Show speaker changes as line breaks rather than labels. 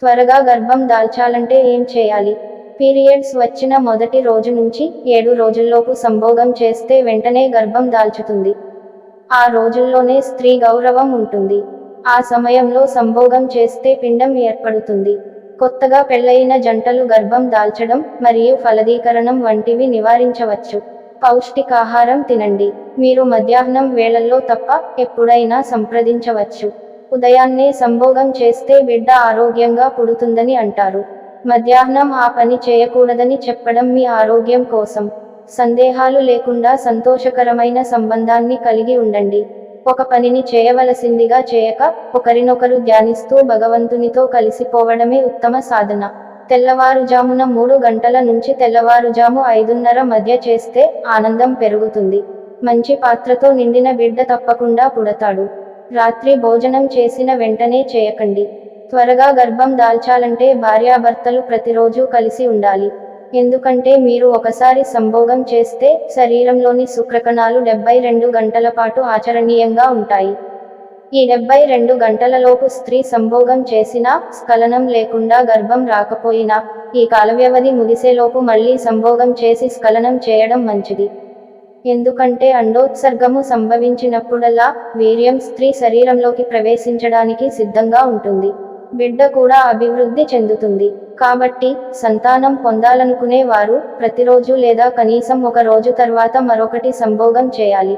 త్వరగా గర్భం దాల్చాలంటే ఏం చేయాలి? పీరియడ్స్ వచ్చిన మొదటి రోజు నుంచి 7 రోజుల్లోపు సంభోగం చేస్తే వెంటనే గర్భం దాల్చుతుంది. ఆ రోజుల్లోనే స్త్రీ గౌరవం ఉంటుంది. ఆ సమయంలో సంభోగం చేస్తే పిండం ఏర్పడుతుంది. కొత్తగా పెళ్లయిన జంటలు గర్భం దాల్చడం మరియు ఫలదీకరణం వంటివి నివారించవచ్చు. పౌష్టికాహారం తినండి. మీరు మధ్యాహ్నం వేళల్లో తప్ప ఎప్పుడైనా సంప్రదించవచ్చు. ఉదయాన్నే సంభోగం చేస్తే బిడ్డ ఆరోగ్యంగా పుడుతుందని అంటారు. మధ్యాహ్నం ఆ పని చేయకూడదని చెప్పడం మీ ఆరోగ్యం కోసం. సందేహాలు లేకుండా సంతోషకరమైన సంబంధాన్ని కలిగి ఉండండి. ఒక పనిని చేయవలసిందిగా చేయక, ఒకరినొకరు ధ్యానిస్తూ భగవంతునితో కలిసిపోవడమే ఉత్తమ సాధన. తెల్లవారుజామున 3 గంటల నుంచి తెల్లవారుజాము 5:30 మధ్య చేస్తే ఆనందం పెరుగుతుంది. మంచి పాత్రతో నిండిన బిడ్డ తప్పకుండా పుడతాడు. రాత్రి భోజనం చేసిన వెంటనే చేయకండి. త్వరగా గర్భం దాల్చాలంటే భార్యాభర్తలు ప్రతిరోజూ కలిసి ఉండాలి. ఎందుకంటే మీరు ఒకసారి సంభోగం చేస్తే శరీరంలోని శుక్రకణాలు 72 గంటల పాటు ఆచరణీయంగా ఉంటాయి. ఈ 72 గంటలలోపు స్త్రీ సంభోగం చేసినా, స్ఖలనం లేకుండా గర్భం రాకపోయినా, ఈ కాలవ్యవధి ముగిసేలోపు మళ్లీ సంభోగం చేసి స్ఖలనం చేయడం మంచిది. ఎందుకంటే అండోత్సర్గము సంభవించినప్పుడల్లా వీర్యం స్త్రీ శరీరంలోకి ప్రవేశించడానికి సిద్ధంగా ఉంటుంది. బిడ్డ కూడా అభివృద్ధి చెందుతుంది. కాబట్టి సంతానం పొందాలనుకునే వారు ప్రతిరోజు లేదా కనీసం ఒక రోజు తర్వాత మరొకటి సంభోగం చేయాలి.